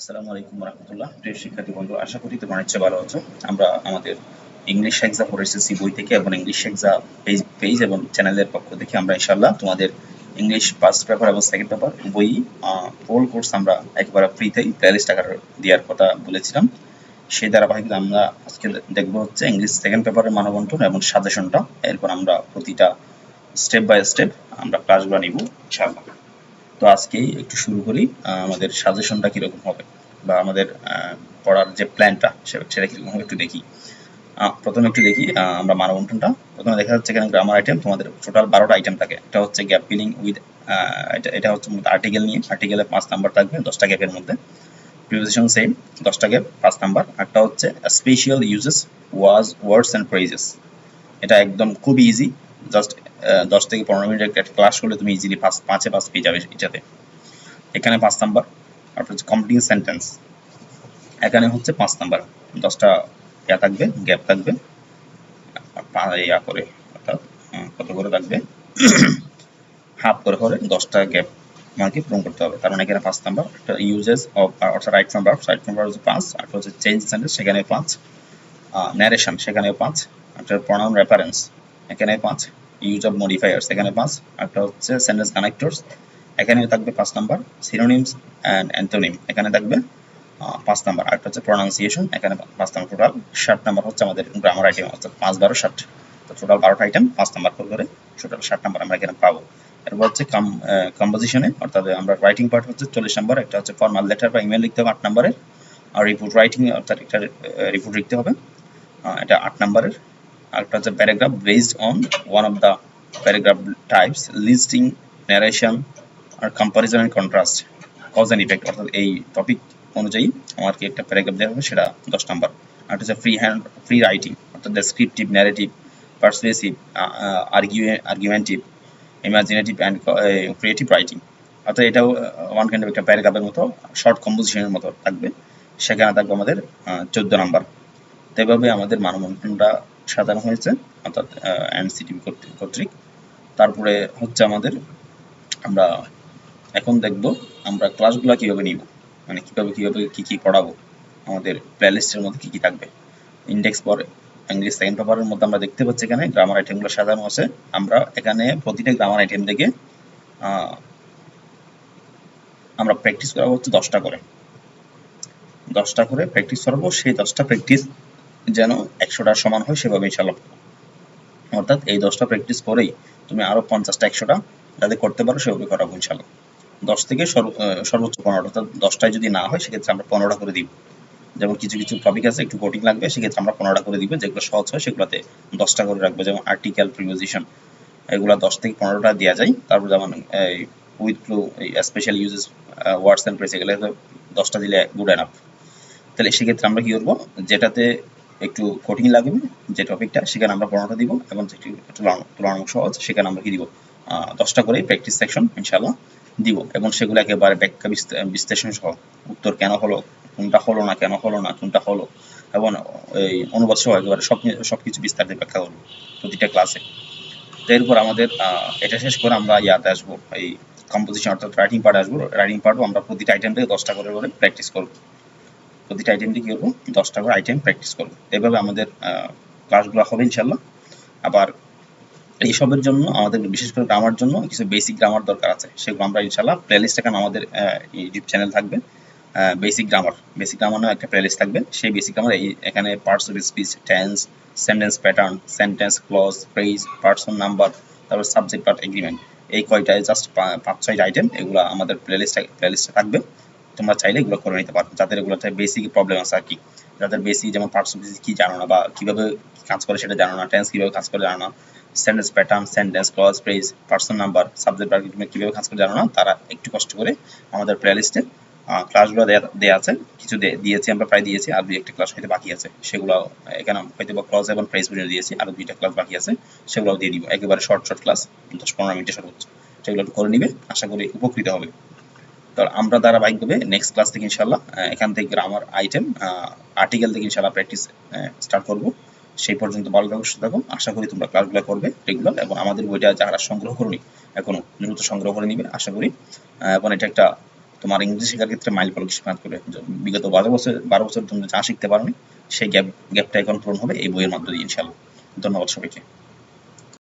আসসালামু আলাইকুম রহমতুল্লাহ। প্রিয় শিক্ষার্থী বন্ধু, আশা করি তোমরা নিশ্চয়ই ভালো আছো। আমরা আমাদের ইংলিশ এক্সাম ফর এসএসসি বই থেকে এবং ইংলিশ এক্সাম পেজ এবং চ্যানেলের পক্ষ থেকে আমরা ইনশাআল্লাহ তোমাদের ইংলিশ ফার্স্ট পেপার এবং সেকেন্ড পেপার বই হোল কোর্স আমরা একেবারে ফ্রিতেই প্লেলিস্ট আকারে দেওয়ার কথা বলেছিলাম। সেই ধারাবাহিকতা আমরা আজকে দেখবো হচ্ছে ইংলিশ সেকেন্ড পেপারের মানবন্টন এবং সাজেশনটা। এরপর আমরা প্রতিটা স্টেপ বাই স্টেপ আমরা ক্লাসগুলো নিব ইনশাআল্লাহ। তো আজকেই একটু শুরু করি আমাদের সাজেশনটা কিরকম হবে বা আমাদের পড়ার যে প্ল্যানটা সেটা কিরকম হবে একটু দেখি। প্রথমে একটু দেখি আমরা মানবন্টনটা। প্রথমে দেখা যাচ্ছে এখানে গ্রামার আইটেম তোমাদের টোটাল 12টা আইটেম থাকে। একটা হচ্ছে গ্যাপ ফিলিং উইথ এটা হচ্ছে আর্টিকেল নিয়ে, আর্টিকেলে 5 নাম্বার থাকবে 10টা গ্যাপের মধ্যে। প্রিপোজিশন সেম 10টা গ্যাপ 5 নাম্বার। একটা হচ্ছে special uses words and phrases. এটা একদম খুব ইজি, জাস্ট 10 থেকে 15 মিনিটের একটা ক্লাস করলে তুমি ইজিলি 5 পেয়ে যাবে এটাতে। এখানে 5 নাম্বার। আর হচ্ছে কমপ্লিট সেন্টেন্স, এখানে হচ্ছে 5 নাম্বার। 10টা ইয়া থাকবে, গ্যাপ থাকবে ইয়া করে, অর্থাৎ কত করে থাকবে, হাফ করে 10টা গ্যাপ আমাকে পূরণ করতে হবে। কারণ এখানে 5 নাম্বার। একটা ইউজেস অফ অর্থাৎ রাইট নাম্বার, রাইট নাম্বার হচ্ছে 5। আর হচ্ছে চেঞ্জ সেন্টেন্স, সেখানে 5। ন্যারেশন, সেখানে 5। একটা প্রনাউন রেফারেন্স, এখানে 5। ইউজ অফ মডিফায়ার্স, এখানে 5। একটা হচ্ছে সেন্টেন্স কানেক্টরস, এখানে থাকবে 5 নাম্বার। সিনোনিমস এন্ড অ্যান্টোনিম, এখানে থাকবে 5 নাম্বার। আর একটা হচ্ছে প্রনাউন্সিয়েশন, এখানে 5 নাম্বার। টোটাল 60 নাম্বার হচ্ছে আমাদের গ্রামার আইটেম, অর্থাৎ 5 12 60। তো টোটাল 12টা আইটেম 5 নাম্বার করে টোটাল 60 নাম্বার আমরা এখানে পাবো। এরপর হচ্ছে কম্পোজিশনে, অর্থাৎ আমরা রাইটিং পার্ট হচ্ছে 40 নাম্বার। একটা হচ্ছে ফর্মাল লেটার বা ইমেল লিখতে হবে 8 নাম্বারের। আর রিপোর্ট রাইটিং, অর্থাৎ একটা রিপোর্ট লিখতে হবে, এটা 8 নাম্বারের। আরেকটা হচ্ছে paragraph based on one of the paragraph types, listing, narration আর comparison and contrast, cause and effect, অর্থাৎ এই টপিক অনুযায়ী আমাকে একটা প্যারাগ্রাফ দেওয়া হবে, সেটা 10 নাম্বার। আর হচ্ছে ফ্রি রাইটিং, অর্থাৎ descriptive, narrative, persuasive, argumentive, imaginative and creative writing. অর্থাৎ এটাও ওয়ান কাইন্ড অফ একটা প্যারাগ্রাফের মতো, শর্ট কম্পোজিশনের মতো থাকবে। সেখানে থাকবে আমাদের 14 নাম্বার। তো এভাবে আমাদের মানবন্টনটা সাজানো হয়েছে, অর্থাৎ এনসিটিভি কর্তৃক। তারপরে হচ্ছে আমাদের আমরা এখন দেখব আমরা ক্লাসগুলো কিভাবে নিব, মানে কিভাবে কি পড়াবো, আমাদের প্লেলিস্টের মধ্যে কি থাকবে। ইন্ডেক্স ফর ইংলিশ সেকেন্ড পেপারের মধ্যে আমরা দেখতে পাচ্ছি এখানে গ্রামার আইটেমগুলো সাজানো আছে। আমরা এখানে প্রতিটা গ্রামার আইটেম থেকে আমরা প্র্যাকটিস করাবো হচ্ছে 10টা করে। 10টা করে প্র্যাকটিস করাবো, সেই 10টা প্র্যাকটিস যেন 100টার সমান হয় সেভাবে ইনশাআল্লাহ। অর্থাৎ এই 10টা প্র্যাকটিস করেই তুমি আরো 50টা 100টা যাতে করতে পারো সেভাবে করাবো ইনশাআল্লাহ। 10 থেকে সর্বোচ্চ 15টা, অর্থাৎ 10টায় যদি না হয় সেক্ষেত্রে আমরা 15টা করে দিব। যেমন কিছু টপিক আছে একটু কঠিন লাগবে, সেক্ষেত্রে আমরা 15টা করে দিব। যেগুলো সহজ হয় সেগুলোতে 10টা করে রাখবো, যেমন আর্টিকেল, প্রিপোজিশন, এগুলা 10 থেকে 15টা দেওয়া যায়। তারপর যেমন with clue, special uses, words and phrase, এগুলো 10টা দিলে গুড এনাফ। তাহলে সেক্ষেত্রে আমরা কি করবো, যেটাতে একটু কঠিন লাগবে যে টপিকটা, সেখানে আমরা 15টা দিব, এবং যেটি তুলনামূলক সহজ সেখানে আমরা কি দিব 10টা করে প্র্যাকটিস সেকশন ইনশাআল্লাহ দিব। এবং সেগুলো একেবারে ব্যাখ্যা বিশ্লেষণ সহ, উত্তর কেন হলো, কোনটা হলো না, কেন হলো না, কোনটা হলো, এবং এই অনুবাদ সহ একেবারে সবকিছু বিস্তারিত ব্যাখ্যা করবো প্রতিটা ক্লাসে। তো এরপর আমাদের এটা শেষ করে আমরা ইয়াতে আসবো, এই কম্পোজিশন অর্থাৎ রাইটিং পার্ট আসবো। রাইটিং পার্টও আমরা প্রতিটা আইটেম থেকে 10টা করে প্র্যাকটিস করবো। প্রতিটা আইটেমটি কি করবো 10টা করে আইটেম প্র্যাকটিস করবো। এভাবে আমাদের ক্লাসগুলো হবে ইনশাআল্লাহ। আবার এইসবের জন্য আমাদের বিশেষ করে গ্রামার জন্য কিছু বেসিক গ্রামার দরকার আছে, সেগুলো আমরা ইনশাআল্লাহ প্লেলিস্ট এখানে আমাদের ইউটিউব চ্যানেল থাকবে, বেসিক গ্রামার নামে একটা প্লেলিস্ট থাকবে। সেই বেসিক গ্রামার এখানে parts of speech, tense, sentence pattern, sentence clause, phrase, person number, তারপর সাবজেক্ট পার্ট, এগ্রিমেন্ট, এই কয়টায় জাস্ট 5-6টা আইটেম, এগুলো আমাদের প্লেলিস্টে থাকবে। তোমরা চাইলে এগুলো করে নিতে পারো, যাদের এগুলোতে বেসিক প্রবলেম আছে আর কি, যাদের বেসিক যেমন পার্টস অফ স্পিচ কি জানো না বা কিভাবে কাজ করে সেটা জানো না, টেন্স কিভাবে কাজ করে জানো না, sentence pattern, sentence clause, phrase, person number, subject verb agreement কিভাবে কাজ করে জানো না, তারা একটু কষ্ট করে আমাদের প্লেলিস্টে ক্লাসগুলো দেওয়া আছে। কিছু দিয়েছি আমরা, প্রায় দিয়েছি, আর 2-1টা ক্লাস হয়তো বাকি আছে, সেগুলো এখানে হয়তো বা ক্লজ এবং ফ্রেজ পর্যন্ত দিয়েছি, আরো 2টা ক্লাস বাকি আছে, সেগুলো দিয়ে দিব। একেবারে শর্ট ক্লাস, 10-15 মিনিটের সর্বোচ্চ, সেগুলো একটু করে নিবে, আশা করি উপকৃত হবে। তো আমরা ধারাবাহিকভাবে নেক্সট ক্লাস থেকে ইনশাআল্লাহ এখান থেকে গ্রামার আইটেম, আর্টিকেল থেকে ইনশাআল্লাহ প্র্যাকটিস স্টার্ট করব। সেই পর্যন্ত ভালো থাকো, সুস্থ থাকো। আশা করি তোমরা ক্লাসগুলো করবে রেগুলার, এবং আমাদের বইটা যারা সংগ্রহ করনি এখনো দ্রুত সংগ্রহ করে নিবে আশা করি। এবং এটা একটা তোমার ইংরেজি শেখার ক্ষেত্রে মাইল ফলক স্থাপন করবে। বিগত 12 বছর তুমি যা শিখতে পারোনি সেই গ্যাপটা এখন পূরণ হবে এই বইয়ের মধ্য দিয়ে ইনশাআল্লাহ। ধন্যবাদ সবাইকে।